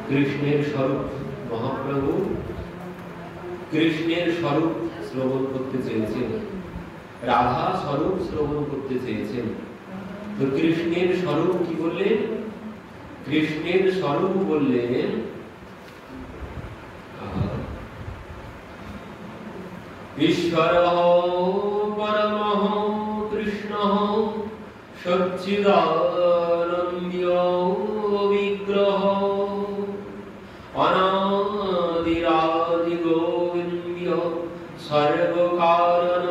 কৃষ্ণের স্বরূপ মহাপ্রভু কৃষ্ণের স্বরূপ শ্রবণ করতে চেয়েছেন, রাধা স্বরূপ শ্রবণ করতে চেয়েছেন। তো কৃষ্ণের স্বরূপ কি বললেন? কৃষ্ণের স্বরূপ বললেন ঈশ্বরঃ পরমঃ কৃষ্ণঃ সচ্চিদানন্দ বিগ্রহ অনাদিরাদি গোবিন্দ সর্বকারণ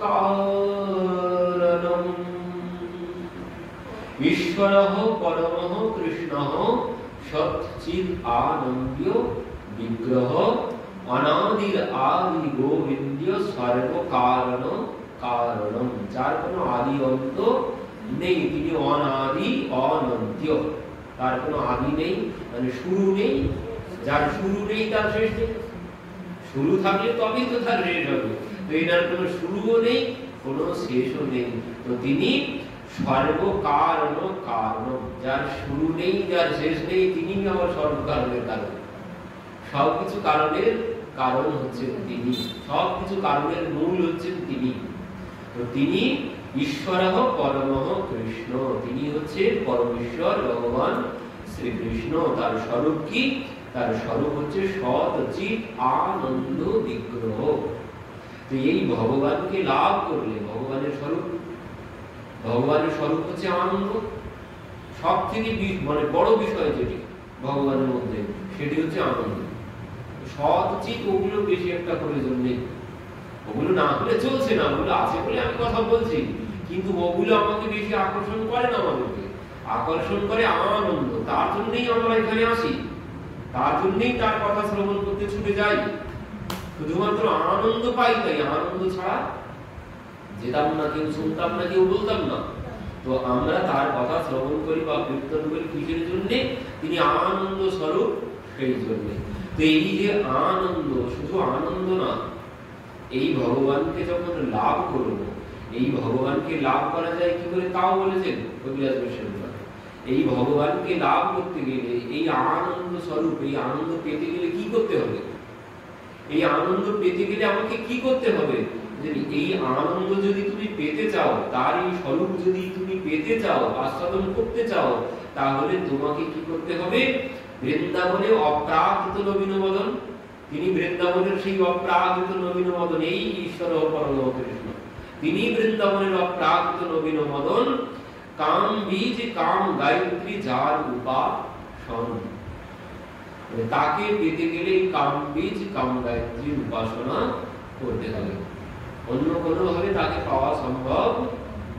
কারণম। ঈশ্বরঃ পরমঃ কৃষ্ণঃ সচ্চিদ আনন্দ বিগ্রহ অনাদির আদি গোবিন্দ সর্বকারণ কারণম। যার কোনো আদি অন্ত নেই, তিনি অনাদি অনন্ত, তার কোনো আদি নেই, মানে শুরু নেই। যার শুরু নেই তার শেষ নেই। শুরু থাকলে তবেই তো তার শেষ হবে, তো এটার কোনো শুরুও নেই, কোনো শেষও নেই। তো তিনি সর্বকারণ কারণ, যার শুরু নেই যার শেষ নেই, তিনি আমার সর্বকারণের কারণ। সবকিছু কারণের কারণ হচ্ছেন তিনি, সবকিছু কারণের মূল হচ্ছেন তিনি। তো তিনি ঈশ্বরঃ পরমঃ কৃষ্ণ, তিনি হচ্ছে পরমেশ্বর ভগবান শ্রীকৃষ্ণ। তার স্বরূপ কি? তার স্বরূপ হচ্ছে সৎ চিৎ আনন্দ বিগ্রহ। তো এই ভগবানকে লাভ করলে, ভগবানের স্বরূপ, ভগবানের স্বরূপ হচ্ছে আনন্দ। সব থেকে মানে বড় বিষয় যেটি ভগবানের মধ্যে, সেটি হচ্ছে আনন্দ। সৎ চিৎ ওগুলো বেশি একটা প্রয়োজন নেই, ওগুলো না হলে চলছে না, ওগুলো আছে বলে আমি কথা বলছি, কিন্তু ওগুলো আমাকে বেশি আকর্ষণ করে না। আমাদেরকে আকর্ষণ করে আনন্দ, তার জন্যই আমরা এখানে আসি, তার জন্যই তার কথা শ্রবণ করতে ছুটে যাই, শুধুমাত্র আনন্দ পাই। তাই আনন্দ ছাড়া যেতাম না, কেউ শুনতাম না, কেউ বলতাম না। তো আমরা তার কথা শ্রবণ করি বা কীর্তন করি কিসের জন্য? তিনি আনন্দ স্বরূপ, সেই জন্য। তো এই যে আনন্দ, শুধু আনন্দ না, এই ভগবানকে যখন লাভ করব, এই ভগবানকে লাভ করা যায় কি করে তাও বলেছেন কবিরাজ বৈষ্ণব। এই ভগবানকে লাভ করতে গেলে, এই আনন্দ স্বরূপ, এই আনন্দ পেতে গেলে কি করতে হবে? এই আনন্দ পেতে গেলে আমাকে কি করতে হবে? এই আনন্দ যদি তুমি পেতে চাও, তার এই স্বরূপ যদি তুমি পেতে চাও, আস্বাদন করতে চাও, তাহলে তোমাকে কি করতে হবে? বৃন্দাবনে অপ্রাকৃত নবীন মদন, তিনি বৃন্দাবনের সেই অপ্রাকৃত নবীন মদন, এই ঈশ্বর পরম কৃষ্ণ, তিনি বৃন্দাবনের অপ্রাকৃত নবীন মদন। কাম বীজ কাম গায়ত্রী যার উপাসন, তাকে পেতে গেলে কাম বীজ কাম গায়ত্রীর উপাসনা করতে হবে, অন্য কোনো ভাবে তাকে পাওয়া সম্ভব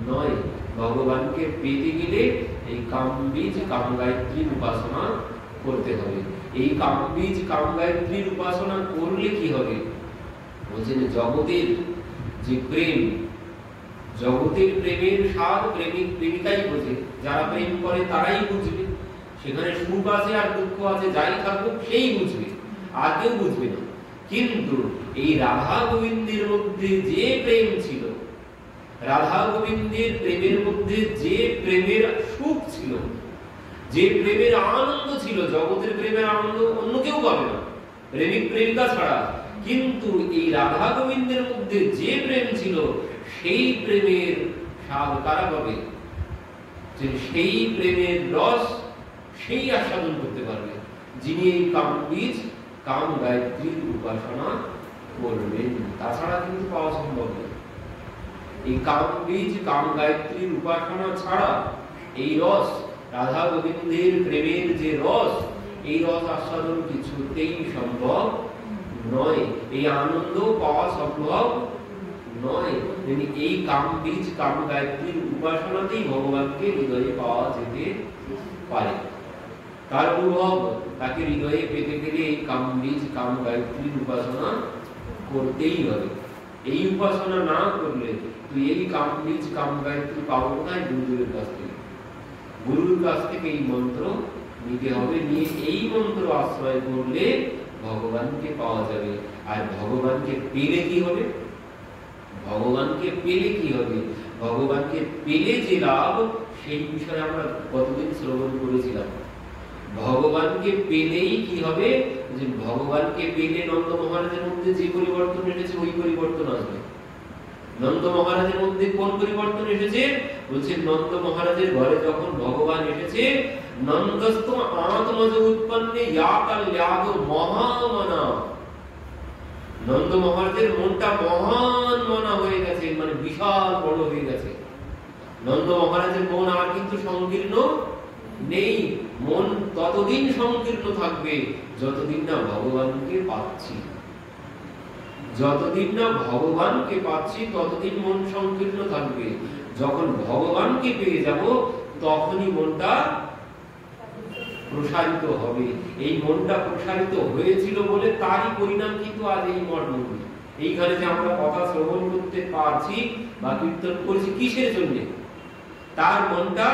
নয়। ভগবানকে পেতে গেলে এই কাম বীজ কাম গায়ত্রীর উপাসনা করতে হবে। এই কাম বীজ কাম গায়ত্রীর উপাসনা করলে কি হবে? বলছেন জগতের যে প্রেম, জগতের প্রেমের স্বাদ প্রেমিক প্রেমিকাই বোঝে, যারা প্রেম করে তারাই বুঝবে। সেখানে সুখ আছে আর দুঃখ আছে, যাই থাকুক সেই বুঝবে, আর কেউ বুঝবে না। কিন্তু এই রাধা গোবিন্দের মধ্যে যে প্রেম ছিল, রাধা গোবিন্দের প্রেমের মধ্যে যে প্রেমের সুখ ছিল, যে প্রেমের আনন্দ ছিল, জগতের প্রেমের আনন্দ অন্য কেউ পাবে না প্রেমিক প্রেমিকা ছাড়া। কিন্তু এই রাধা গোবিন্দের মধ্যে যে প্রেম ছিল, সেই প্রেমের স্বাদ কারা পাবে? যে সেই প্রেমের রস সেই আস্বাদন করতে পারবে যিনি এই কাম বীজ কাম গায়ত্রীর উপাসনা করবেন, তাছাড়া কিন্তু পাওয়া সম্ভব নয়। এই কাম বীজ কাম গায়ত্রীর উপাসনা ছাড়া এই রস, রাধা গোবিন্দের প্রেমের যে রস, এই রস আস্বাদন কিছুতেই সম্ভব নয়, এই আনন্দ পাওয়া সম্ভব নয়। এই কাম বীজ কাম গায়ত্রীর উপাসনাতেই ভগবানকে হৃদয়ে পাওয়া যেতে পারে। তার অনুভব তাকে হৃদয়ে পেতে গেলে এই কাম বীজ কাম গায়ত্রীর উপাসনা করতেই হবে। এই উপাসনা না করলে তুই এই কাম বীজ কাম গায়ত্রী পাবো কোথায়? গুরুদেবের কাছ থেকে। গুরুর কাছ থেকে এই মন্ত্র নিতে হবে, নিয়ে এই মন্ত্র আশ্রয় করলে ভগবানকে পাওয়া যাবে। আর ভগবানকে পেলে কি হবে? ভগবানকে পেলে কি হবে? ভগবানকে পেলে যে লাভ, সেই বিষয়ে আমরা কতদিন শ্রবণ করেছিলাম। ভগবানকে পেলেই কি হবে, যে ভগবানকে পেলে নন্দ মহারাজের মধ্যে যে পরিবর্তন এসেছে ওই পরিবর্তন আসবে। নন্দ মহারাজের মধ্যে কোন পরিবর্তন এসেছে? বলছে নন্দ মহারাজের ঘরে যখন ভগবান এসেছে, নন্দস্ত আত্মজ উৎপন্নে ইয়াকাল্যাগ মহামনা, নন্দ মহারাজের মনটা মহান মনা হয়ে গেছে, মানে বিশাল বড় হয়ে গেছে। নন্দ মহারাজের মন আর কিন্তু সংকীর্ণ নেই। মন ততদিন সংকীর্ণ থাকবে যতদিন না ভগবানকে পাচ্ছি। যতদিন না ভগবানকে পাচ্ছি ততদিন মন সংকীর্ণ থাকবে। যখন ভগবানকে পেয়ে যাব তখনই মনটা প্রসারিত হবে। এই মনটা প্রসারিত হয়েছিল বলে তারই পরিণাম কিন্তু আজ এই মঠ মন্দির। এইখানে যে আমরা কথা শ্রবণ করতে পারছি বা কীর্তন করছি, কিসের জন্য? তার মনটা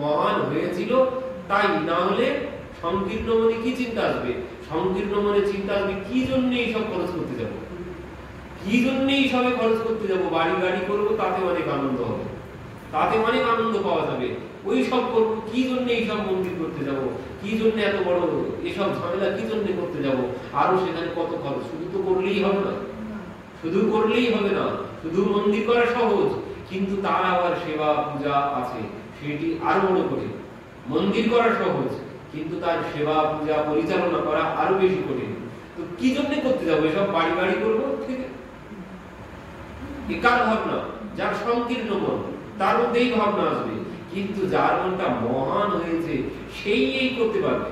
মহান হয়েছিল তাই। না হলে সংকীর্ণ মনে কি চিন্তা আসবে? সংকীর্ণ মনে চিন্তা আসবে কি জন্য এইসব খরচ করতে যাব, কি জন্য এইসবে খরচ করতে যাব, বাড়ি গাড়ি করবো তাতে অনেক আনন্দ হবে, তাতে অনেক আনন্দ পাওয়া যাবে, ওই সব করবো, কি জন্য এইসব মন্দির করতে যাব, কি জন্য এত বড় এসব ঝামেলা কি জন্য করতে যাব, আরো সেখানে কত খরচ। শুধু তো করলেই হবে না, শুধু করলেই হবে না। শুধু মন্দির করা সহজ, কিন্তু তার আবার সেবা পূজা আছে, সেটি আরো বড় কঠিন। মন্দির করা সহজ, কিন্তু তার সেবা পূজা পরিচালনা করা আরো বেশি কঠিন। তো কি জন্য করতে যাবো এসব, বাড়ি বাড়ি করবো, ঠিক আছে? একার ভাবনা, যার সংকীর্ণ মন তার মধ্যেই ভাবনা আসবে, কিন্তু যার মনটা মহান হয়েছে সেই এই করতে পারবে।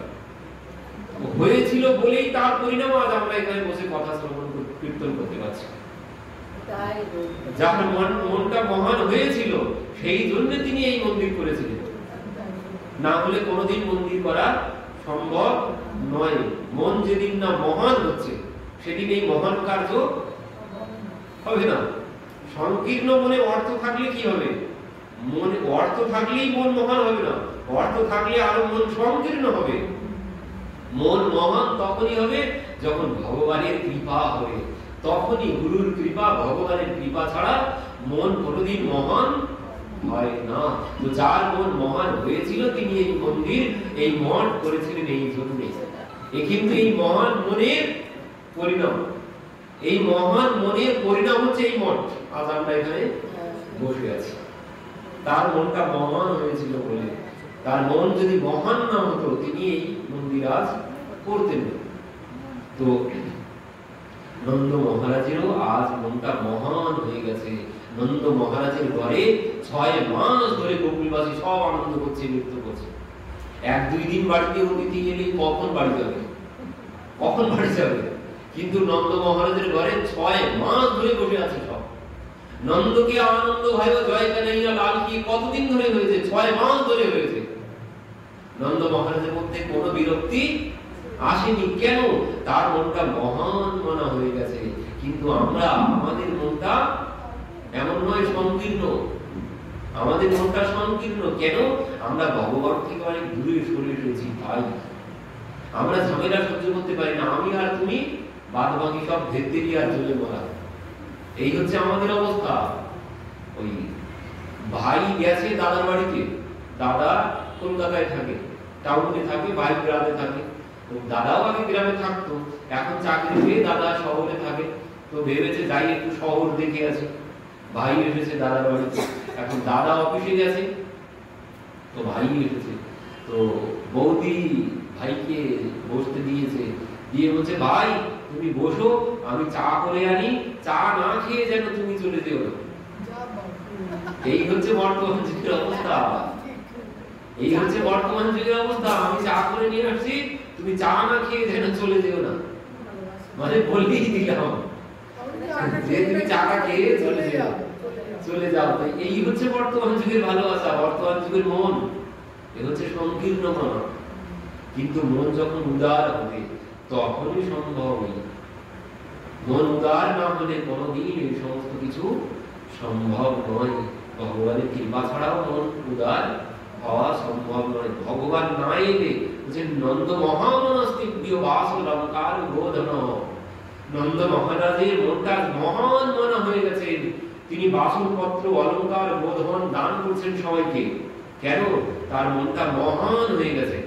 হয়েছিল বলেই তার পরিণাম আজ আমরা এখানে বসে কথা শ্রবণ কীর্তন করতে পারছি। যার মনটা মহান হয়েছিল সেই জন্য তিনি এই মন্দির করেছিলেন, না হলে কোনোদিন মন্দির করা সম্ভব নয়। মন যেদিন না মহান হচ্ছে সেদিন এই মহান কার্য হবে না। সংকীর্ণ মনে অর্থ থাকলে কি হবে? মনে অর্থ থাকলেই মন মহান হবে না, অর্থ থাকলে আরো মন সংকীর্ণ হবে। মন মহান তখনই হবে যখন ভগবানের কৃপা হবে, তখনই গুরুর কৃপা, ভগবানের কৃপা ছাড়া মন কোনোদিন মহান হয় না। তো যার মন মহান হয়েছিল তিনি এই মন্দির, এই মঠ করেছিলেন এই জন্যে। কিন্তু এই মহান মনের পরিণাম, এই মহান মনের পরিণাম হচ্ছে এই মঠ। আজ আমরা এখানে বসে আছি, তার মনটা মহান হয়েছিল বলে। তার মন যদি মহান না হতো তিনি এই মন্দির আজ করতেন না। তো নন্দ মহারাজেরও আজ মনটা মহান হয়ে গেছে। নন্দ মহারাজের ঘরে 6 মাস ধরে গোকুলবাসী সব আনন্দ করছে, নৃত্য করছে। 1-2 দিন বাড়িতে অতিথি এলে কখন বাড়ি যাবে, কখন বাড়ি যাবে? কিন্তু নন্দ মহারাজের ঘরে 6 মাস ধরে বসে আছে সব। নন্দকে আনন্দ ভাই জয় কানাইয়া লাল কি কতদিন ধরে হয়েছে? 6 মাস ধরে হয়েছে। নন্দ মহারাজের মধ্যে কোনো বিরক্তি আসেনি। কেন? তার মনটা মহান মনা হয়ে গেছে। কিন্তু আমরা, আমাদের মনটা এমন নয়, সংকীর্ণ। আমাদের মনটা সংকীর্ণ কেন? আমরা ভগবান থেকে অনেক দূরে সরে এসেছি ভাই। আমরা ঝামেলা সহ্য করতে পারি না। আমি আর তুমি বাদ বাকি সব ধেত্তেরি আর জ্বলে মরা, এই হচ্ছে আমাদের অবস্থা। ওই ভাই গেছে দাদার বাড়িতে, দাদা কলকাতায় থাকে, টাউনে থাকে, ভাই গ্রামে থাকে। তো দাদাও আগে গ্রামে থাকতো, এখন চাকরি পেয়ে দাদা শহরে থাকে। তো ভেবেছে যাই একটু শহর দেখে আছে। ভাই এসেছে দাদার বাড়িতে, এখন দাদা অফিসে গেছে, তো ভাই এসেছে। তো বৌদি ভাইকে বসতে দিয়েছে, দিয়ে বলছে ভাই তুমি বসো, আমি চা করে আনি, চা না খেয়ে যেন তুমি চলে যেও না। এই হচ্ছে বর্তমান যুগের অবস্থা, এই হচ্ছে বর্তমান যুগের অবস্থা। আমি চা করে নিয়ে আসছি, তুমি চা না খেয়ে যেন চলে যেও না। মানে বলেই দিলাম যে তুমি চাটা খেয়ে চলে যাও, চলে যাও। এই হচ্ছে বর্তমান যুগের ভালোবাসা, বর্তমান যুগের মন। এ হচ্ছে সংকীর্ণ মন। কিন্তু মন যখন উদার হবে তখনই সম্ভব। মন উদার না হলে কোনোদিন এই সমস্ত কিছু সম্ভব নয়। ভগবানের কৃপা ছাড়াও মন উদার হওয়া সম্ভব নয়। ভগবান না এলে যে নন্দ মহামনস্তিব্য বাস অলঙ্কার বোধন, নন্দ মহারাজের মনটা মহান মনা হয়ে গেছে। তিনি বাসনপত্র অলঙ্কার বোধন দান করছেন সবাইকে। কেন? তার মনটা মহান হয়ে গেছে।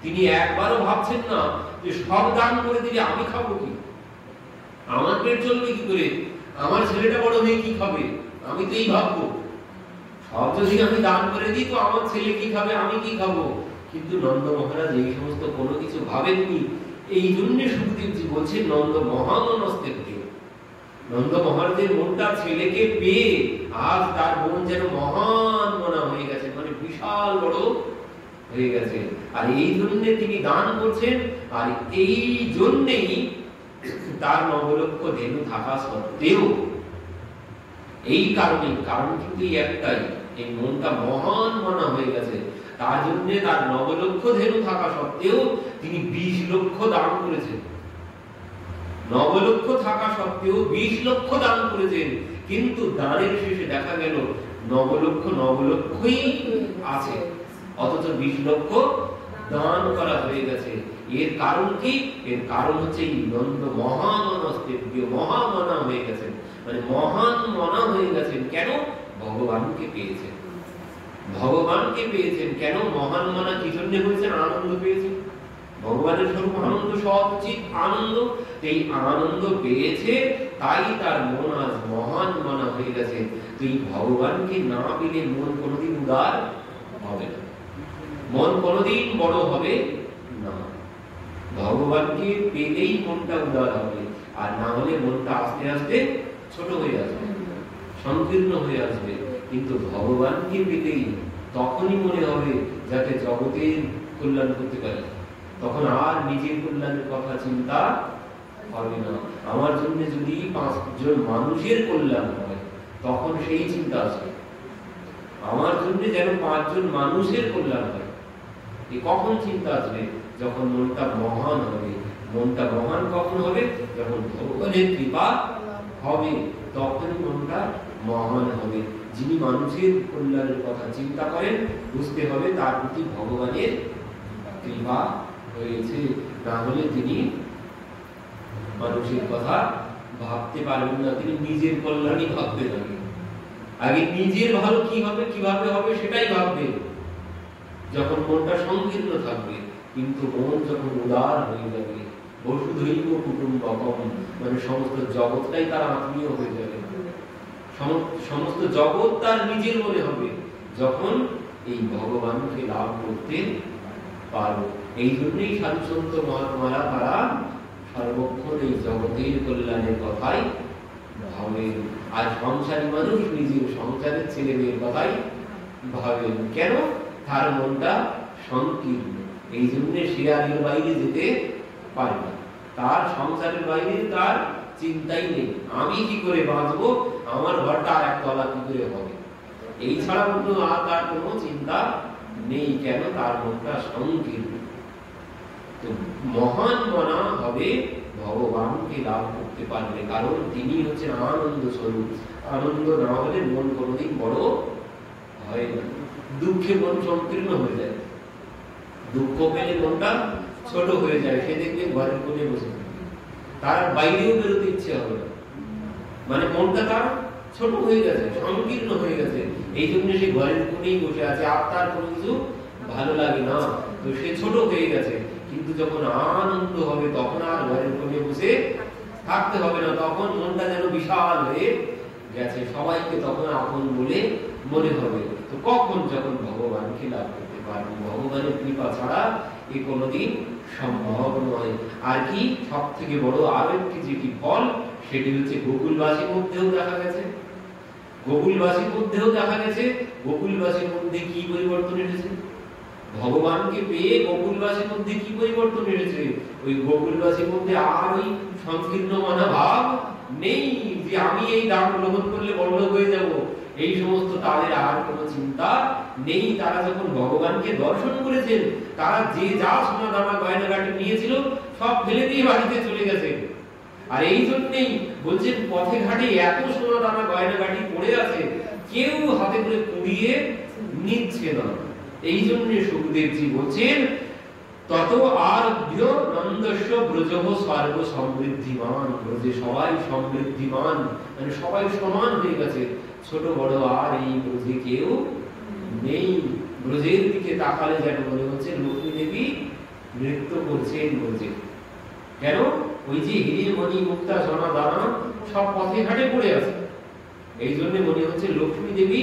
তিনি একবারও ভাবছেন না যে সব দান করে দিলে আমি খাবো কি, আমার পেট চলবে কি করে, আমার ছেলেটা বড় হয়ে কি খাবে, আমি তো এই ভাববো সব যদি আমি দান করে দিই তো আমার ছেলে কি খাবে, আমি কি খাবো। কিন্তু নন্দ মহারাজ এই সমস্ত কোনো কিছু ভাবেননি। এই জন্য সুখদেবজি বলছেন নন্দ মহামনস্তে প্রিয়। নন্দ মহারাজের মনটা ছেলেকে পেয়ে আজ তার মন যেন মহান মনা হয়ে গেছে, মানে বিশাল বড় হয়ে গেছে। আর এই জন্য তিনি দান করছেন। আর এই জন্যই তার 9 লক্ষ ধেনু থাকা সত্ত্বেও, এই কারণে, কারণ কিন্তু একটাই, এই মনটা মহান মনা হয়ে গেছে, তার জন্য তার 9 লক্ষ ধেনু থাকা সত্ত্বেও তিনি 20 লক্ষ দান করেছেন। 9 লক্ষ থাকা সত্ত্বেও 20 লক্ষ দান করেছেন। কিন্তু দানের শেষে দেখা গেল 9 লক্ষই আছে, অথচ 20 লক্ষ দান করা হয়ে গেছে। এর কারণ কি? এর কারণ হচ্ছে এই নন্দ মহামনস্তে প্রিয়, মহামনা হয়ে গেছেন, মানে মহান মনা হয়ে গেছেন। কেন? ভগবানকে পেয়েছেন। ভগবানকে পেয়েছেন কেন? মহান মনা কি জন্য হয়েছেন? আনন্দ পেয়েছেন। ভগবানের স্বরূপ আনন্দ, সচিত আনন্দ। এই আনন্দ পেয়েছে, তাই তার মন আজ মহান মনা হয়ে গেছে। তো এই ভগবানকে না পেলে মন কোনোদিন উদার হবে না, মন কোনোদিন বড় হবে না। ভগবানকে পেলেই মনটা উদার হবে, আর না হলে মনটা আস্তে আস্তে ছোট হয়ে আসবে, সংকীর্ণ হয়ে আসবে। কিন্তু ভগবানকে পেলেই তখনই মনে হবে যাতে জগতের কল্যাণ করতে পারি, তখন আর নিজের কল্যাণের কথা চিন্তা হবে না। আমার জন্য যদি 5 জন মানুষের কল্যাণ হয় তখন সেই চিন্তা আসবে, আমার জন্য যেন 5 জন মানুষের কল্যাণ হয়। এই কখন চিন্তা আসবে? যখন মনটা মহান হবে। মনটা মহান কখন হবে? যখন ভগবানের কৃপা হবে, তখন মনটা মহান হবে। যিনি মানুষের কল্যাণের কথা চিন্তা করেন, বুঝতে হবে তার প্রতি ভগবানের কৃপা হয়েছে, না হলে তিনি মানুষের কথা ভাবতে পারবেন না, তিনি নিজের কল্যাণই ভাবতে থাকবেন। আগে নিজের ভালো কি হবে, কিভাবে হবে সেটাই ভাববেন যখন মনটা সংকীর্ণ থাকবে। কিন্তু মন যখন উদার হয়ে যাবে, বসুধৈব কুটুম্বকম, মানে সমস্ত জগৎটাই তার আত্মীয় হয়ে যাবে, সমস্ত জগৎ তার নিজের মনে হবে, যখন এই ভগবানকে লাভ করতে পারো। এই জন্যই সাধু সন্ত মহাত্মারা তারা সর্বক্ষণ এই জগতের কল্যাণের কথাই ভাবেন। আর সংসারী মানুষ নিজের সংসারের ছেলে মেয়ের কথাই ভাবেন। কেন? তার মনটা সংকীর্ণ, এই জন্য সে আর এর বাইরে যেতে পারে না। তার সংসারের বাইরে তার চিন্তাই নেই, আমি কি করে বাঁচবো, আমার ঘরটা আর একতলা কি করে হবে, এই ছাড়া অন্য আর তার কোনো চিন্তা নেই। কেন? তার মনটা সংকীর্ণ। তো মহান মনা হবে ভগবানকে লাভ করতে পারবে, কারণ তিনি হচ্ছেন আনন্দ স্বরূপ। আনন্দ না হলে মন কোনোদিন বড় হয় না। দুঃখে মন সংকীর্ণ হয়ে যায়, দুঃখ পেলে মনটা ছোট হয়ে যায়। সে দেখবে ঘরের কোণে বসে থাকে, তার বাইরেও বেরোতে ইচ্ছে হবে না, মানে মনটা তার ছোট হয়ে গেছে, সংকীর্ণ হয়ে গেছে। এই জন্য সে ঘরের কোণেই বসে আছে, আর তার কোনো কিছু ভালো লাগে না, তো সে ছোট হয়ে গেছে। কিন্তু যখন আনন্দ হবে তখন আর ঘরের কোণে বসে থাকতে হবে না, তখন মনটা যেন বিশাল হয়ে গেছে, সবাইকে তখন আপন বলে মনে হবে। তো কখন? যখন ভগবানকে লাভ করতে পারবে। ভগবানের কৃপা ছাড়া এ কোনোদিন সম্ভব নয়। আর কি সব থেকে বড় আরো একটি যেটি ফল, সেটি হচ্ছে গোকুলবাসীর মধ্যেও দেখা গেছে। গোকুলবাসীর মধ্যেও দেখা গেছে, গোকুলবাসীর মধ্যে কি পরিবর্তন এসেছে? ভগবানকে পেয়ে গোকুলবাসীর মধ্যে কি পরিবর্তন এসেছে? ওই গোকুলবাসীর মধ্যে আর ওই সংকীর্ণ মনা ভাব নেই যে আমি এই দান গ্রহণ করলে বড় হয়ে যাব, এই সমস্ত তাদের আর কোনো চিন্তা নেই। তারা যখন ভগবানকে দর্শন করেছেন, তারা যে যা সোনা দানা গয়নাগাটি নিয়েছিল সব ফেলে দিয়ে বাড়িতে চলে গেছে। আর এই জন্যই বলছেন পথে ঘাটে এত সোনা দানা গয়নাগাটি পড়ে আছে, কেউ হাতে করে কুড়িয়ে নিচ্ছে না। এই জন্য সুখদেবজি বলছেন তত আরভ্য নন্দস্য ব্রজহ সর্ব সমৃদ্ধিমান, ব্রজে সবাই সমৃদ্ধিমান, মানে সবাই সমান হয়ে গেছে, ছোট বড় আর এই ব্রজে কেউ নেই। ব্রজের দিকে তাকালে যেন মনে হচ্ছে লক্ষ্মী দেবী মরছেন মরছেন। কেন? ওই যে হিরে মণি মুক্তা সোনা দানা সব পথে ঘাটে পড়ে আছে, এই জন্য মনে হচ্ছে লক্ষ্মী দেবী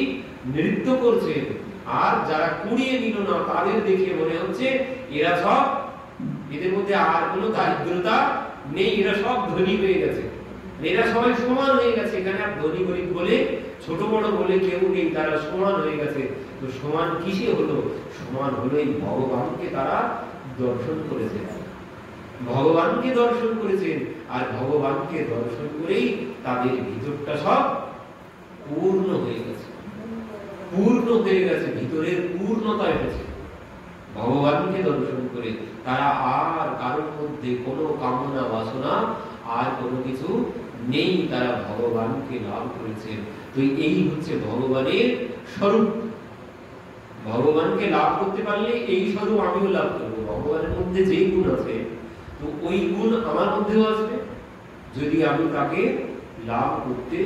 নৃত্য করছেন। আর যারা কুড়িয়ে নিল না তাদের দেখে মনে হচ্ছে এরা সব, এদের মধ্যে আর কোনো দারিদ্রতা নেই, এরা সব ধনী হয়ে গেছে, এরা সবাই সমান হয়ে গেছে। এখানে আর ধনী গরিব বলে ছোট বড় বলে কেউ নেই, তারা সমান হয়ে গেছে। তো সমান কিসে হলো? সমান হলো এই ভগবানকে তারা দর্শন করেছে, ভগবানকে দর্শন করেছেন। আর ভগবানকে দর্শন করেই তাদের ভিতরটা সব পূর্ণ হয়ে গেছে, পূর্ণ হয়ে গেছে, ভিতরের পূর্ণতা এসেছে। ভগবানকে দর্শন করে তারা আর কারোর মধ্যে কোনো কামনা বাসনা আর কোনো কিছু নেই, তারা ভগবানকে লাভ করেছেন। তো এই হচ্ছে ভগবানের স্বরূপ। ভগবানকে লাভ করতে পারলে এই স্বরূপ আমিও লাভ করবো। ভগবানের মধ্যে যেই গুণ আছে তো ওই গুণ আমার মধ্যেও আসবে যদি আমি তাকে লাভ করতে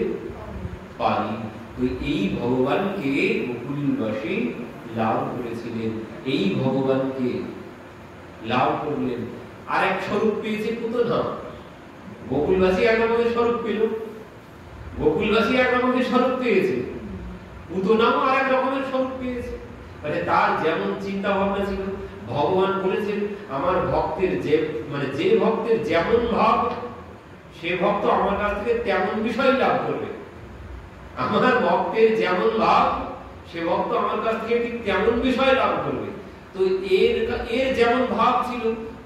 পারি। তো এই ভগবানকে গোকুলবাসী লাভ করেছিলেন, এই ভগবানকে লাভ করলেন। আর এক স্বরূপ পেয়েছে পুতনা। গোকুলবাসী এক রকমের স্বরূপ পেল, গোকুলবাসী এক রকমের স্বরূপ পেয়েছে, পুতনাও আর এক রকমের স্বরূপ পেয়েছে। মানে তার যেমন চিন্তা ভাবনা ছিল, ভগবান বলেছেন আমার ভক্তের যে ভক্তের যেমন ভাব সে ভক্ত আমার কাছ থেকে তেমন বিষয় লাভ করবে। আমার ভক্তের যেমন ভাব সে ভক্ত আমার কাছ থেকে ঠিক তেমন বিষয় লাভ করবে। তো এর যেমন ভাব ছিল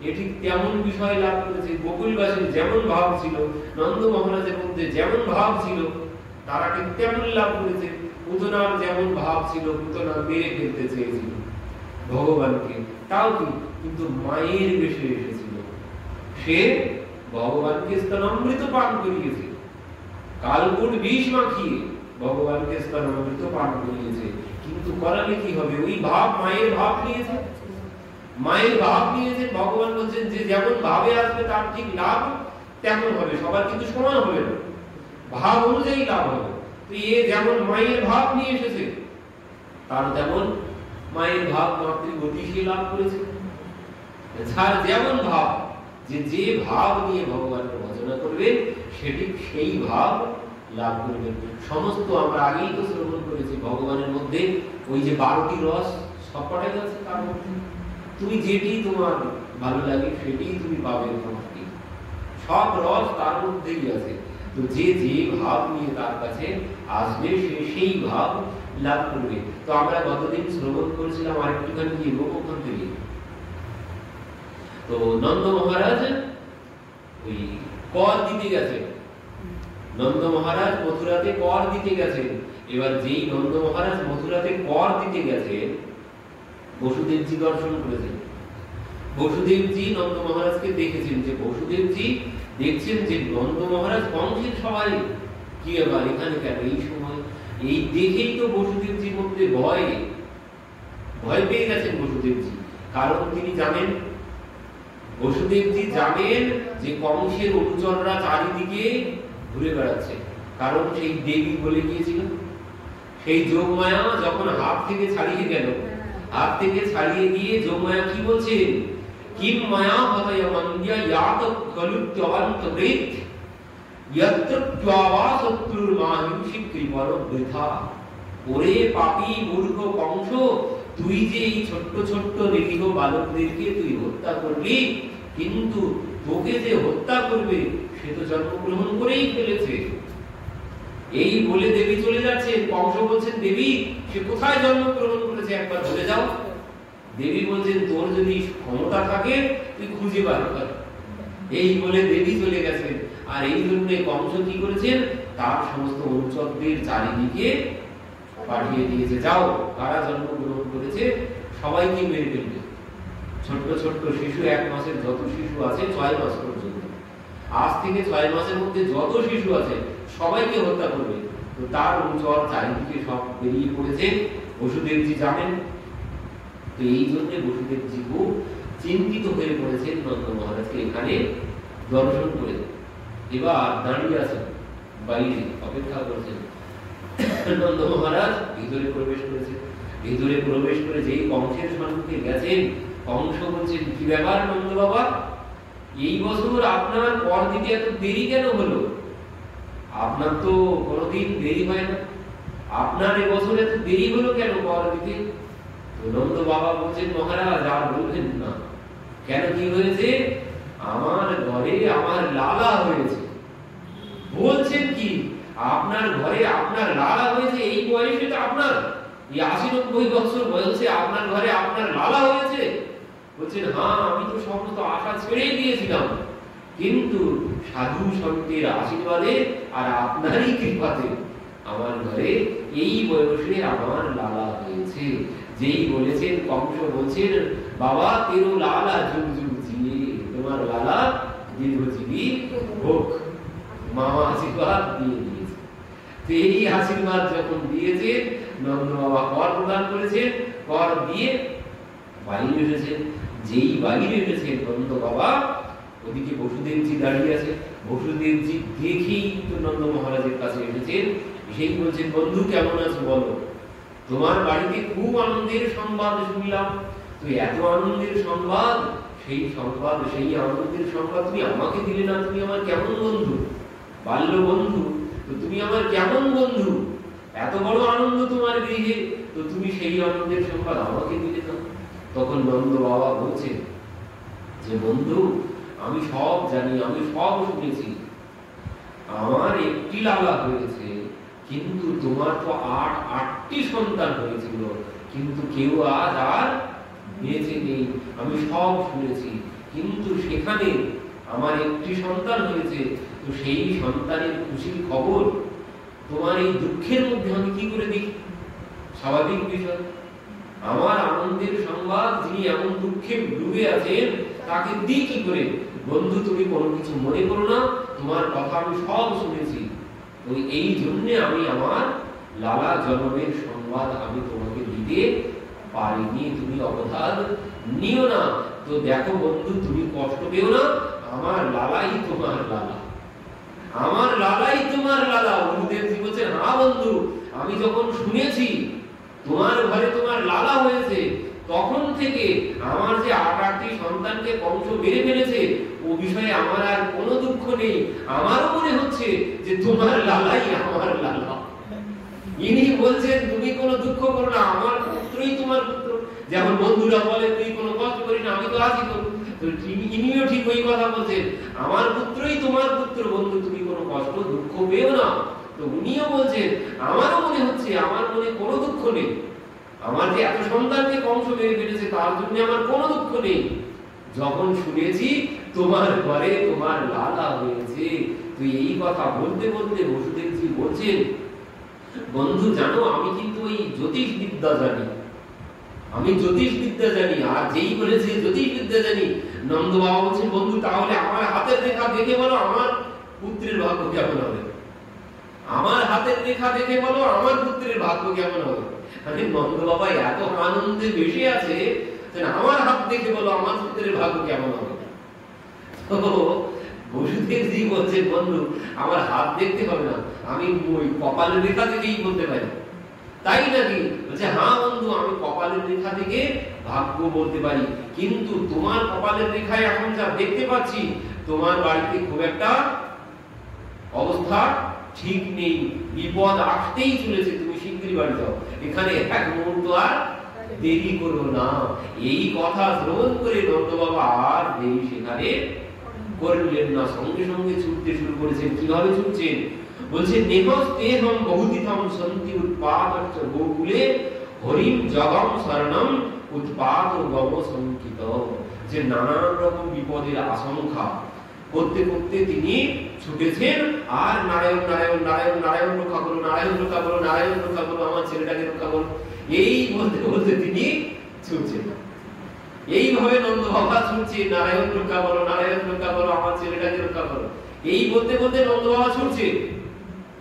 এ ঠিক তেমন বিষয় লাভ করেছে। গোকুলবাসীর যেমন ভাব ছিল, নন্দ মহারাজের মধ্যে যেমন ভাব ছিল তারা ঠিক তেমন লাভ করেছে। পুতনার যেমন ভাব ছিল, পুতনা মেরে ফেলতে চেয়েছিল ভগবানকে, তাও কি কিন্তু মায়ের বেশে এসেছিল। সে ভগবানকে স্তনামৃত পান করিয়েছে, কালকুট বিষ মাখিয়ে ভগবানকে স্তনামৃত পান করিয়েছে। কিন্তু করালে কি হবে? ওই ভাব, মায়ের ভাব নিয়েছে, মায়ের ভাব নিয়েছে। ভগবান বলছেন যে যেমন ভাবে আসবে তার ঠিক লাভ তেমন হবে, সবার কিন্তু সমান হবে না, ভাব অনুযায়ী লাভ হবে। তো এ যেমন মায়ের ভাব নিয়ে এসেছে তার তেমন মায়ের ভাব মাতৃগতি সে লাভ করেছে। যার যেমন ভাব, যে ভাব নিয়ে ভগবানকে ভজনা করবে সেটি সেই ভাব লাভ করবে। সমস্ত আমরা আগেই তো শ্রবণ করেছি ভগবানের মধ্যে ওই যে 12টি রস সবকটাই আছে তার মধ্যে। তুমি যেটি তোমার ভালো লাগে সেটি তুমি পাবে, সব রস তার মধ্যেই আছে। তো যে ভাব নিয়ে তার কাছে আসবে সে সেই ভাব লাভ করবে। তো আমরা গতদিন শ্রবণ করেছিলাম আরেকটুখানি কি ওখান থেকে। তো নন্দ মহারাজ ওই কর দিতে গেছে, নন্দ মহারাজ মথুরাতে কর দিতে গেছেন। এবার যেই নন্দ মহারাজ মথুরাতে কর দিতে গেছে বসুদেবজি দর্শন করেছেন। বসুদেবজি নন্দ মহারাজকে দেখেছেন, যে বসুদেবজি দেখছেন যে নন্দ মহারাজ কংসের সবাই কি আবার এখানে কেন এই সময়, এই দেখেই তো বসুদেবজির মধ্যে ভয় পেয়ে গেছেন বসুদেবজি। কারণ তিনি জানেন, বসুদেবজি জানেন যে কংসের অনুচররা চারিদিকে ঘুরে বেড়াচ্ছে। কারণ সেই দেবী বলে গিয়েছিল, সেই যোগমায়া যখন হাত থেকে ছাড়িয়ে গেল, হাত থেকে ছাড়িয়ে গিয়ে যোগমায়া কি বলছেন, কিম মায়া হতয় মন্দ্যা ইয়াত কলুত্যবন্ত বৃত যত্র ত্বাবা শত্রুর মাহিংসি কৃপণ বৃথা। ওরে পাপী মূর্খ কংস, তুই যে এই ছোট্ট ছোট্ট নিরীহ বালকদেরকে তুই হত্যা করলি, কিন্তু তোকে যে হত্যা করবে সে তো জন্মগ্রহণ করেই ফেলেছে। এই বলে দেবী চলে যাচ্ছেন। কংস বলছেন দেবী সে কোথায় জন্মগ্রহণ করেছে একবার বলে যাও। দেবী বলছেন তোর যদি ক্ষমতা থাকে তুই খুঁজে বার কর। এই বলে দেবী চলে গেছেন। আর এই জন্য কংস কি করেছেন, তার সমস্ত অনুচরদের চারিদিকে পাঠিয়ে দিয়েছে, যাও কারা জন্মগ্রহণ করেছে সবাইকে মেরে ফেলবে। ছোট্ট ছোট্ট শিশু, 1 মাসের যত শিশু আছে 6 মাস পর্যন্ত, আজ থেকে 6 মাসের মধ্যে যত শিশু আছে সবাইকে হত্যা করবে। তো তার অনুচর চারিদিকে সব বেরিয়ে পড়েছে, বসুদেবজি জানেন। তো এই জন্য বসুদেবজি খুব চিন্তিত হয়ে পড়েছেন নন্দ মহারাজকে এখানে দর্শন করে। এবার দাঁড়িয়ে আছেন বাইরে অপেক্ষা করছেন। নন্দ মহারাজ ভিতরে প্রবেশ করেছেন। ভিতরে প্রবেশ করে যেই কংসের সম্মুখে গেছেন কংস বলছেন, কি ব্যাপার নন্দ বাবা, এই বছর আপনার কর দিতে এত দেরি কেন হলো? আপনার তো কোনোদিন দেরি হয় না, আপনার এবছর এত দেরি হলো কেন কর দিতে? নন্দ বাবা বলছেন, মহারাজ আর বলবেন না। কেন, কি হয়েছে? আমার ঘরে আমার লালা হয়েছে। বলছেন কি, আপনার ঘরে আপনার লালা হয়েছে? এই বয়সে তো আপনার এই ৮০-৯০ বছর বয়সে আপনার ঘরে আপনার লালা হয়েছে? বলছেন, হ্যাঁ, আমি তো সমস্ত আশা ছেড়ে দিয়েছিলাম, কিন্তু সাধু সন্তের আশীর্বাদে আর আপনারই কৃপাতে আমার ঘরে এই বয়সে আমার লালা হয়েছে। যেই বলেছেন, কংস বলছেন, বাবা তেরো লালা যুগ যুগ জিয়ে, তোমার লালা দীর্ঘজীবী হোক। মামা আশীর্বাদ দিয়ে দিয়েছে। এই আশীর্বাদ যখন দিয়েছে, নন্দ বাবা কর প্রদান করেছেন, কর দিয়ে বাইরে এসেছেন। যেই বাইরে এসেছেন নন্দ বাবা, ওদিকে বসুদেবজি দাঁড়িয়ে আছে। বসুদেবজি দেখেই তো নন্দ মহারাজের কাছে এসেছেন। সেই বলছেন, বন্ধু কেমন আছো বলো, তোমার বাড়িতে খুব আনন্দের সংবাদ শুনলাম। তো এত আনন্দের সংবাদ, সেই সংবাদ, সেই আনন্দের সংবাদ তুমি আমাকে দিলে না? তুমি আমার কেমন বন্ধু, বাল্য বন্ধু, তো তুমি আমার কেমন বন্ধু? এত বড় আনন্দ তোমার গৃহে, তো তুমি সেই আনন্দের সংবাদ আমাকে দিলে না? তখন নন্দ বাবা বলছেন যে, বন্ধু আমি সব জানি, আমি সব শুনেছি। আমার একটি লালা হয়েছে, কিন্তু তোমার তো আটটি সন্তান হয়েছিল, কিন্তু কেউ আজ আর বেঁচে নেই। আমি সব শুনেছি, কিন্তু সেখানে আমার একটি সন্তান হয়েছে, তো সেই সন্তানের খুশির খবর তোমার এই দুঃখের মধ্যে আমি কি করে দিই? স্বাভাবিক বিষয়। আমার আনন্দের সংবাদ যিনি এমন দুঃখে ডুবে আছেন, তাকে দিই কি করে? বন্ধু তুমি কোনো কিছু মনে করো না, তোমার কথা আমি সব শুনেছি। ওই এই জন্য আমি আমার লালা জন্মের সংবাদ আমি তোমাকে দিতে পারিনি, তুমি অবধান নিও না। তো দেখো বন্ধু, তুমি কষ্ট পেও না, আমার লালাই তোমার লালা, আমার লালাই তোমার লালা। গুরুদেবজি বলছেন, হ্যাঁ বন্ধু, আমি যখন শুনেছি তোমার ঘরে তোমার লালা হয়েছে, তখন থেকে আমার যে আটটি সন্তানকে কংস মেরে ফেলেছে, ও বিষয়ে আমার আর কোনো দুঃখ নেই। আমারও মনে হচ্ছে যে তোমার লালাই আমার লালা। ইনি বলছেন, তুমি কোনো দুঃখ করো না, আমার পুত্রই তোমার পুত্র। যেমন বন্ধুরা বলে, তুই কোনো কষ্ট করিস না, আমি তো আছি তো। ইনিও ঠিক ওই কথা বলছেন, আমার পুত্রই তোমার পুত্র, বন্ধু তুমি কোনো কষ্ট দুঃখ পেও না। তো উনিও বলছেন, আমারও মনে হচ্ছে, আমার মনে কোনো দুঃখ নেই। আমার যে এত সন্তানকে কংস মেরে ফেলেছে, তার জন্য আমার কোনো দুঃখ নেই। যখন শুনেছি তোমার ঘরে তোমার লালা হয়েছে। তো এই কথা বলতে বলতে বসুদেবজি বলছেন, বন্ধু জানো, আমি কিন্তু ওই জ্যোতিষ বিদ্যা জানি, আমি জ্যোতিষ বিদ্যা জানি। আর যেই বলেছে জ্যোতিষ বিদ্যা জানি, নন্দ বাবা বলছেন, বন্ধু তাহলে আমার হাতের রেখা দেখে বলো আমার পুত্রের ভাগ্য কেমন হবে। আমার হাতের রেখা দেখে বলো আমার পুত্রের ভাগ্য কেমন হবে। মানে নন্দ বাবা এত আনন্দে বেশি আছে, আমার হাত দেখে বলো আমার পুত্রের ভাগ্য কেমন হবে। তো বসুদেবজি বলছে, বন্ধু আমার হাত দেখতে হবে না, আমি ওই কপালের রেখা থেকেই বলতে পারি। তাই নাকি? বলছে, হ্যাঁ বন্ধু, আমি কপালের রেখা থেকে ভাগ্য বলতে পারি, কিন্তু তোমার কপালের রেখায় এখন যা দেখতে পাচ্ছি, তোমার বাড়িতে খুব একটা অবস্থা ঠিক নেই, বিপদ আসতেই চলেছে, তুমি শিগগিরই বাড়ি যাও, এখানে এক মুহূর্ত আর দেরি করো না। এই কথা শ্রবণ করে নন্দ বাবা আর দেরি সেখানে করলেন না, সঙ্গে সঙ্গে ছুটতে শুরু করেছেন। কিভাবে ছুটছেন? বলছে, নেহস্তেহম বহুতিথম সন্তি উৎপাদশ্চ গোকুলে হরিম জগম শরণম উৎপাদ গম সংকিত। যে নানান রকম বিপদের আশঙ্কা করতে করতে তিনি ছুটেছেন, আর নারায়ণ নারায়ণ নারায়ণ নারায়ণ রক্ষা করো, নারায়ণ রক্ষা করো, নারায়ণ রক্ষা করো, আমার ছেলেটাকে রক্ষা করো, এই বলতে বলতে তিনি ছুটছেন। এইভাবে নন্দ বাবা ছুটছে, নারায়ণ রক্ষা করো, নারায়ণ রক্ষা করো, আমার ছেলেটাকে রক্ষা করো, এই বলতে বলতে নন্দ বাবা ছুটছে।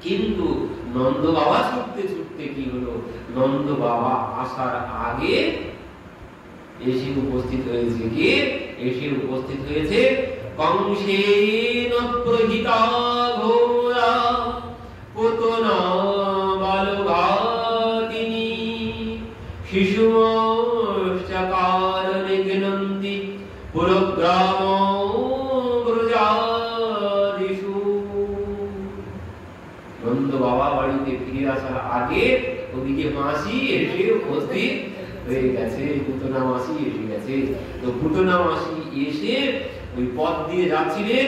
কিন্তু নন্দ বাবা ছুটতে ছুটতে কি হলো, নন্দ বাবা আসার আগে এসে উপস্থিত হয়েছে কে? এসে উপস্থিত হয়েছে কংসেন প্রহিতা ঘোরা পুতনা বালঘাতিনী শিশুশ্চকার নিঘ্নন পুরগ্রাম ব্রজাদিষু। নন্দ বাবা বাড়িতে ফিরে আসার আগে ওদিকে মাসি এসে উপস্থিত হয়ে গেছে, পুতনা মাসি এসে গেছে। তো পুতনা মাসি এসে ওই পথ দিয়ে যাচ্ছিলেন,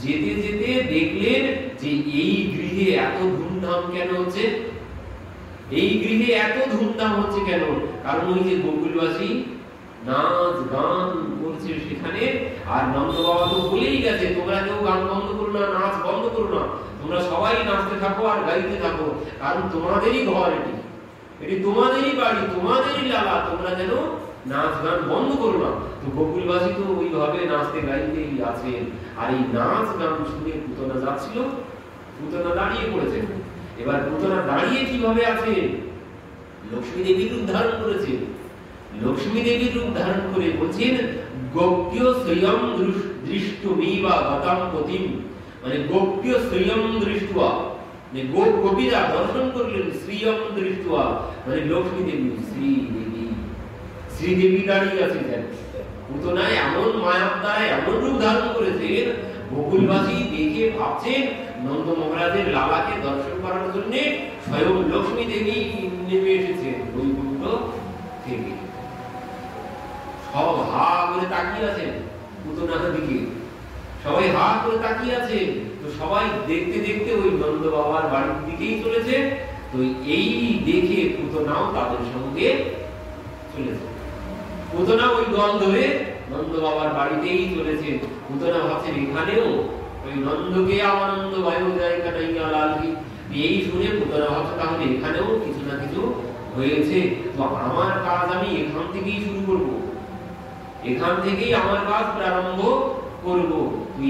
যেতে যেতে দেখলেন যে এই গৃহে এত ধুমধাম কেন হচ্ছে, এই গৃহে এত ধুমধাম হচ্ছে কেন? কারণ ওই যে গোকুলবাসী নাচ গান করছে সেখানে। আর নন্দ বাবা তো বলেই গেছে, তোমরা কেউ গান বন্ধ করো না, নাচ বন্ধ করো না, তোমরা সবাই নাচতে থাকো আর গাইতে থাকো, কারণ তোমাদেরই ঘর, এটি তোমাদেরই বাড়ি, তোমাদেরই লালা, তোমরা যেন নাচ গান বন্ধ করো না। তো গোকুলবাসী তো ওইভাবে নাচতে গাইতেই আছেন। আর এই নাচ গান শুনে পুতনা যাচ্ছিল, পুতনা দাঁড়িয়ে পড়েছে। এবার পুতনা দাঁড়িয়ে কিভাবে আছে? লক্ষ্মী দেবীর রূপ ধারণ করেছে। লক্ষ্মী দেবীর রূপ ধারণ করে বলছেন গোপ্য স্বয়ং দৃষ্টমিবা গতাম পতিম, মানে গোপ্য স্বয়ং দৃষ্ট্বা, মানে গোপীরা দর্শন করলেন শ্রীয়ং দৃষ্ট্বা, মানে লক্ষ্মী দেবী, শ্রীদেবী দাঁড়িয়ে আছে। পুতনা এমন মায়াবতায় এমন রূপ ধারণ করেছেন, গোকুলবাসী দেখে ভাবছেন নন্দ মহারাজের লালাকে দর্শন করার জন্য স্বয়ং লক্ষ্মী দেবী নেমে এসেছেন বৈকুণ্ঠ থেকে। সব হা করে তাকিয়ে আছেন পুতনার দিকে, সবাই হা করে তাকিয়ে আছে। তো সবাই দেখতে দেখতে ওই নন্দ বাবার বাড়ির দিকেই চলেছে। তো এই দেখে পুতনাও তাদের সঙ্গে চলেছে। পুতনা ওই দল ধরে নন্দ বাবার বাড়িতেই চলেছে। পুতনা ভাবছেন এখানেও ওই নন্দকে আনন্দ বায়ু যায় কানাইয়া লাল কি, এই শুনে পুতনা ভাবছে তাহলে এখানেও কিছু না কিছু হয়েছে। তো আমার কাজ আমি এখান থেকেই শুরু করব, এখান থেকেই আমার কাজ প্রারম্ভ করব।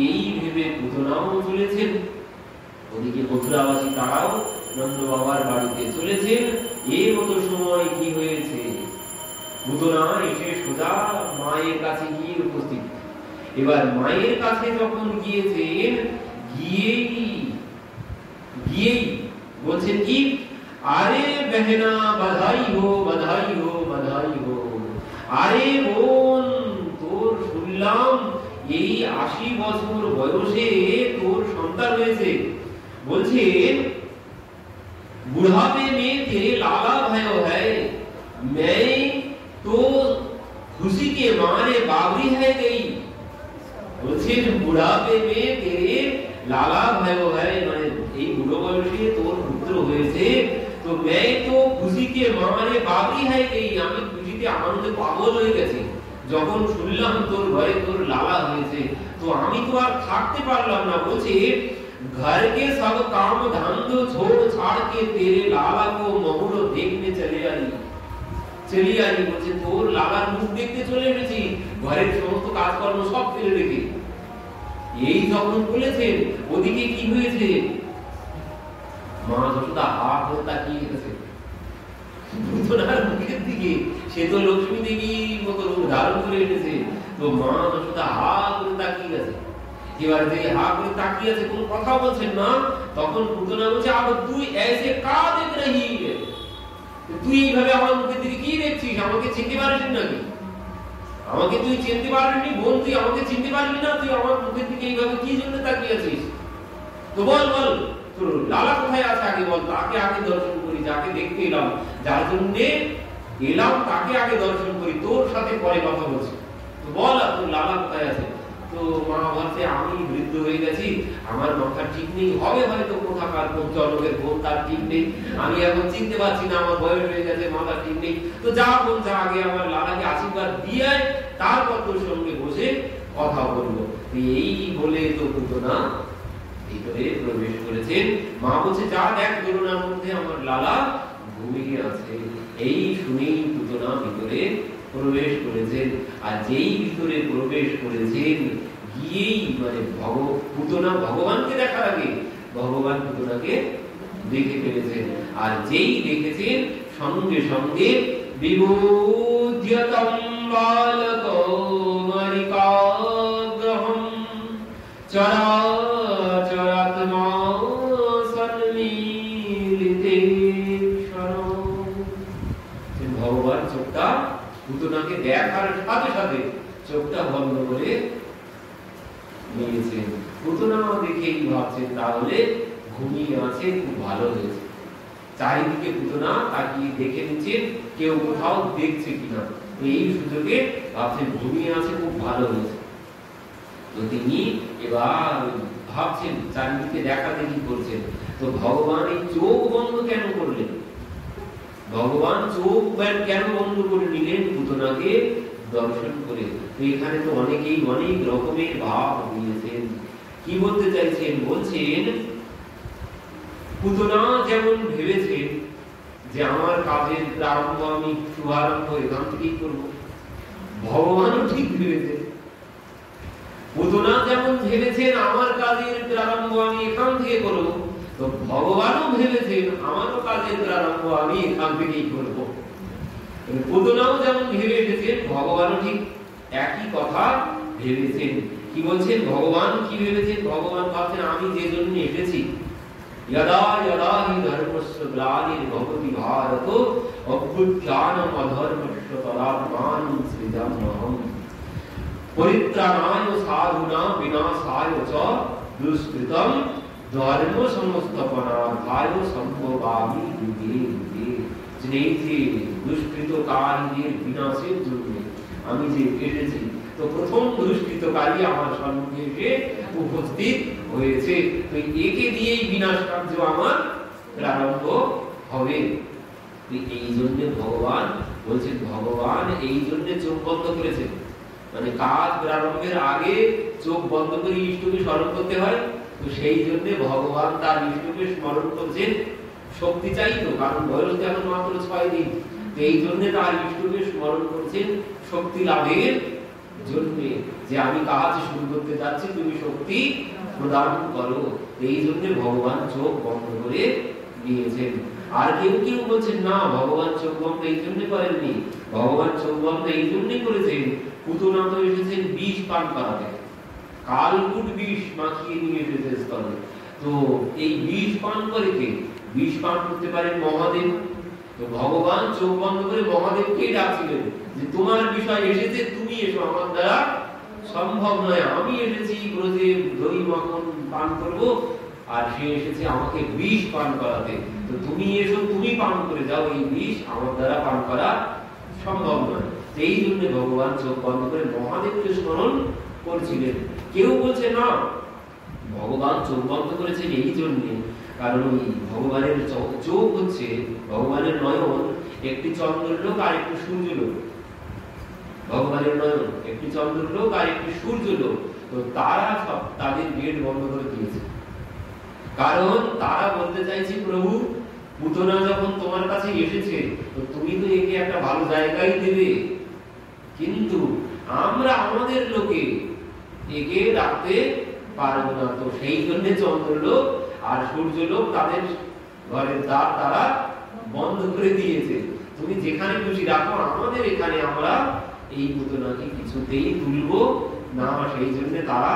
এই ভেবে পুতনাও চলেছেন। ওদিকে মথুরাবাসী তারাও নন্দ বাবার বাড়িতে চলেছেন। এই মতো সময় কি হয়েছে, পুতনা এসে সোজা মায়ের কাছে গিয়ে উপস্থিত। এবার মায়ের কাছে যখন গিয়েছেন, গিয়েই বলছেন কি, আরে বেহনা বাধাই হো বাধাই হো বাধাই হো, আরে বোন তোর শুনলাম এই 80 বছর বয়সে তোর সন্তান হয়েছে। বলছে बुढ़ापे में तेरे लाला भयो है, मैं तो खुशी के मारे बावरी है गई। বলছে বুড়াপে মে তেরে লালা भयो है, মানে এই বুড়ো বয়সে তোর পুত্র হয়েছে। তো मैं तो खुशी के मारे बावरी है गई, আমি খুশিতে আনন্দে পাগল হয়ে গেছি যখন শুনলাম তোর ঘরে তোর লালা হয়েছে। তো আমি তো আর থাকতে পারলাম না। বলছে घर के सब काम धंधो छोड़ छाड़ के तेरे लाला को महुरो देखने चले आई। বলছে তোর লালার মুখ দেখতে চলে এসেছি, ঘরের সমস্ত কাজকর্ম সব ফেলে রেখে। এই যখন বলেছেন ওদিকে কি হয়েছে, মা যশোদা হা করে তাকিয়ে গেছে পুতনার মুখের দিকে। সে তো লক্ষ্মী দেবীর মতো রূপ ধারণ করে এসেছে। তো মা যশোদা হা করে তাকিয়ে গেছে। এবার যে হা করে তাকিয়ে আছে, কোনো কথা বলছেন না, তখন পুতনা বলছে আব তুই ऐसे का देख रही है, তুই এইভাবে আমার মুখের দিকে কি দেখছিস? আমাকে চিনতে পারিস নাকি? আমাকে তুই চিনতে পারবি বোন, তুই আমাকে চিনতে পারবি না? তুই আমার মুখের দিকে এইভাবে কি জন্য তাকিয়ে আছিস? তো বল বল তোর লালা কোথায় আছে আগে বল, তাকে আগে দর্শন করি। যাকে দেখতে এলাম, যার জন্য এলাম তাকে আগে দর্শন করি, তোর সাথে পরে কথা বলছি। তো বল তোর লালা কোথায় আছে? তো মা বলছে আমি বৃদ্ধ হয়ে গেছি, আমার মাথা ঠিক নেই, হবে হয়তো কোথাকার কোন জনকের বোন, তার ঠিক নেই, আমি এখন চিনতে পারছি না, আমার বয়স হয়ে গেছে, মাথা ঠিক নেই। তো যা বোন যা, আগে আমার লালাকে আশীর্বাদ দিয়ে তারপর তোর সঙ্গে বসে কথা বলবো। এই বলে তো পুতনা ভিতরে প্রবেশ করেছেন। মা বলছে যা দেখ করোনার মধ্যে আমার লালা ঘুমিয়ে আছে। এই শুনেই পুতনা ভিতরে প্রবেশ করেছেন। আর যেই ভিতরে প্রবেশ করেছেন, গিয়েই মানে পুতনা ভগবানকে দেখার আগে ভগবান পুতনাকে দেখে ফেলেছেন। আর যেই দেখেছেন, সঙ্গে সঙ্গে বিবোধ্যতম বালকৌমারিকাগ্রহম চরাচরাত্মা সন্মিলিতেশ্বরম। ভগবান চোখটা পুতনাকে দেখার সাথে সাথে চোখটা বন্ধ করে নিয়েছেন। পুতনা দেখেই ভাবছেন তাহলে ঘুমিয়ে আছে, খুব ভালো হয়েছে। চারিদিকে পুতনা তাকিয়ে দেখে নিচ্ছেন কেউ কোথাও দেখছে কিনা, এই সুযোগে ভাবছেন ঘুমিয়ে আছে, খুব ভালো হয়েছে। তো তিনি এবার ভাবছেন, চারিদিকে দেখা দেখি করছেন। তো ভগবান এই চোখ বন্ধ কেন করলেন? ভগবান চোখ কেন বন্ধ করে নিলেন? পুতনাকে দর্শন করে। তো এখানে তো অনেকেই অনেক রকমের ভাব দিয়েছেন। কি বলতে চাইছেন? বলছেন পুতনা যেমন ভেবেছেন যে আমার কাজের প্রারম্ভ আমি শুভারম্ভ এখান থেকেই করবো, ভগবানও ঠিক ভেবেছেন। পুতনা যেমন ভেবেছেন আমার কাজের প্রারম্ভ আমি এখান থেকে করবো, তো ভগবানও ভেবেছেন আমারও কাজের প্রারম্ভ আমি এখান থেকেই করবো। পুতনাও যেমন ভেবে এসেছেন, ভগবানও ঠিক একই কথা ভেবেছেন। কি বলছেন? ভগবান কি ভেবেছেন? ভগবান ভাবছেন আমি যে জন্য এসেছি, यदा यदा हि धर्मस्य ग्लानिर्भवति भारत अभ्युत्थानम् अधर्मस्य तदात्मानं सृजाम्यहम् परित्राणाय साधूनां विनाशाय च दुष्कृतं धर्म संस्थापनार्थाय संभवामि युगे युगे। যে দুষ্কৃতকারীদের বিনাশের জন্য আমি যে এসেছি, তো প্রথম দুষ্কৃতকারী আমার সম্মুখে এসে উপস্থিত হয়েছে, তো একে দিয়েই বিনাশ কার্য আমার প্রারম্ভ হবে। এই জন্য ভগবান বলছেন, ভগবান এই জন্য চোখ বন্ধ করেছেন। মানে কাজ প্রারম্ভের আগে চোখ বন্ধ করে ইষ্টকে স্মরণ করতে হয়। তো সেই জন্য ভগবান তার ইষ্টকে স্মরণ করছেন। শক্তি চাইতো, কারণ বয়স এখন মাত্র 6 দিন। তো এই জন্য তার ইষ্টকে স্মরণ করছেন শক্তি লাভের জন্য, যে আমি কাজ শুরু করতে যাচ্ছি, তুমি শক্তি প্রদান করো। এই জন্য ভগবান চোখ বন্ধ করে নিয়েছেন। আর কেউ কেউ বলছেন না, ভগবান চোখ বন্ধ এই জন্য করেননি, ভগবান চোখ বন্ধ এই জন্য করেছেন পুতনা তো এসেছেন বিষ পান করাতে, কালকুট বিষ মাখিয়ে নিয়ে এসেছে স্তনে। তো এই বিষ পান করে কে? বিষ পান করতে পারেন মহাদেব। তো ভগবান চোখ বন্ধ করে মহাদেবকে ডাকছিলেন যে তোমার বিষয় এসেছে, তুমি এসো, আমার দ্বারা সম্ভব নয়, আমি এসেছি ব্রজে দই মাখন পান করব, আর সে এসেছে আমাকে বিষ পান করাতে। তো তুমি এসো, তুমি পান করে যাও, এই বিষ আমার দ্বারা পান করা সম্ভব নয়। এই জন্য ভগবান চোখ বন্ধ করে মহাদেবকে স্মরণ করছিলেন। কেউ বলছে না, ভগবান চোখ বন্ধ করেছেন এই জন্য কারণ ভগবানের চোখ হচ্ছে, ভগবানের নয়ন একটি চন্দ্রলোক আর একটি সূর্যলোক। ভগবানের নয়ন একটি চন্দ্রলোক আর একটি সূর্যলোক। তো তারা সব তাদের গেট বন্ধ করে দিয়েছে, কারণ তারা বলতে চাইছে প্রভু পুতনা যখন তোমার কাছে এসেছে, তো তুমি তো একে একটা ভালো জায়গায় দেবে, কিন্তু আমরা আমাদের লোকে একে রাখতে পারবো না। তো সেই জন্য চন্দ্রলোক আর সূর্যলোক তাদের ঘরের দ্বার তারা বন্ধ করে দিয়েছে। তুমি যেখানে খুশি রাখো, আমাদের এখানে আমরা এই পুতনাকে কিছুতেই তুলবো না, সেই জন্য তারা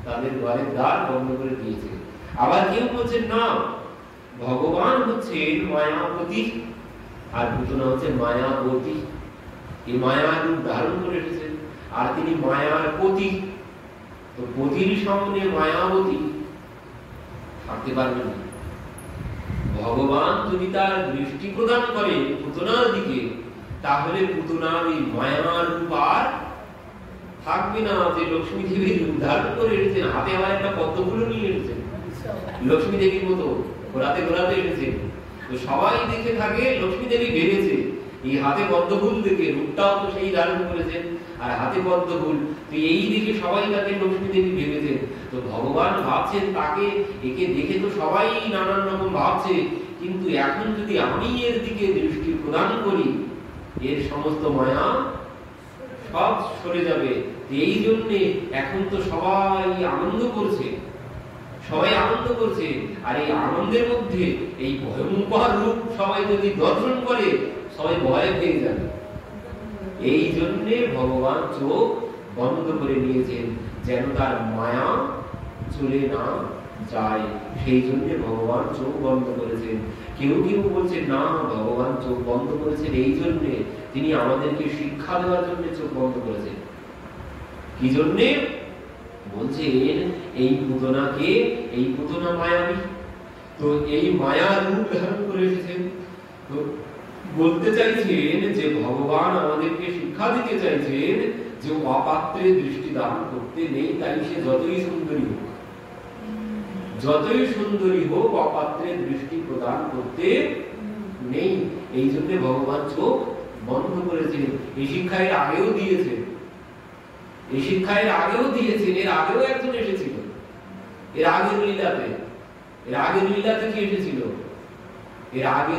তাদের ঘরের দ্বার বন্ধ করে দিয়েছে। আবার কেউ বলছেন না, ভগবান হচ্ছেন মায়াপতি আর পুতনা হচ্ছে মায়াবতী। এই মায়ার রূপ ধারণ করে এসেছেন, আর তিনি মায়ার পতি। তো পতির সামনে মায়াবতী থাকতে পারবেন না। ভগবান যদি তার দৃষ্টি প্রদান করে পুতনার দিকে, তাহলে পুতনার এই মায়ার রূপ আর থাকবে না। যে লক্ষ্মী দেবীর রূপ ধারণ করে এসেছেন, হাতে আবার একটা পদ্মফুল নিয়ে এসেছেন, লক্ষ্মী দেবীর মতো ঘোরাতে ঘোরাতে এসেছেন। তো সবাই দেখে থাকে লক্ষ্মী দেবী ভেবেছে এই হাতে পদ্মফুল দেখে, রূপটাও তো সেই ধারণ করেছেন আর হাতে পদ্মফুল, তো এই দেখে সবাই তাকে লক্ষ্মী দেবী ভেবেছেন। তো ভগবান ভাবছেন তাকে, একে দেখে তো সবাই নানান রকম ভাবছে, কিন্তু এখন যদি আমি এর দিকে দৃষ্টি প্রদান করি, এর সমস্ত মায়া সব সরে যাবে। এই জন্য এখন তো সবাই আনন্দ করছে, সবাই আনন্দ করছে, আর এই আনন্দের মধ্যে এই ভয়ঙ্কর রূপ সবাই যদি দর্শন করে, সবাই ভয় পেয়ে যাবে। এই জন্য ভগবান চোখ বন্ধ করে নিয়েছেন, যেন তার মায়া চলে না যায়। সেই জন্য ভগবান চোখ বন্ধ করেছেন। কেউ কেউ বলছে না, ভগবান চোখ বন্ধ করেছেন এই জন্য তিনি আমাদেরকে শিক্ষা দেওয়ার জন্য চোখ বন্ধ করেছেন। কি জন্যে বলছেন এই পুতনাকে, এই পুতনা মায়াবী, তো এই মায়া রূপ ধারণ করে এসেছেন। তো বলতে চাইছেন যে ভগবান আমাদেরকে শিক্ষা দিতে চাইছেন যে অপাত্রে দৃষ্টি দান করতে নেই, তাই সে যতই সুন্দরী হোক, যতই সুন্দরী হোক অপাত্রে দৃষ্টি প্রদান করতে নেই। এই জন্য ভগবান চোখ বন্ধ করেছিলেন। এই শিক্ষা এর আগেও দিয়েছেন, এই শিক্ষা এর আগেও দিয়েছেন, এর আগেও একজন এসেছিল, এর আগের লীলাতে, এর আগের লীলাতে কি এসেছিল, এর আগে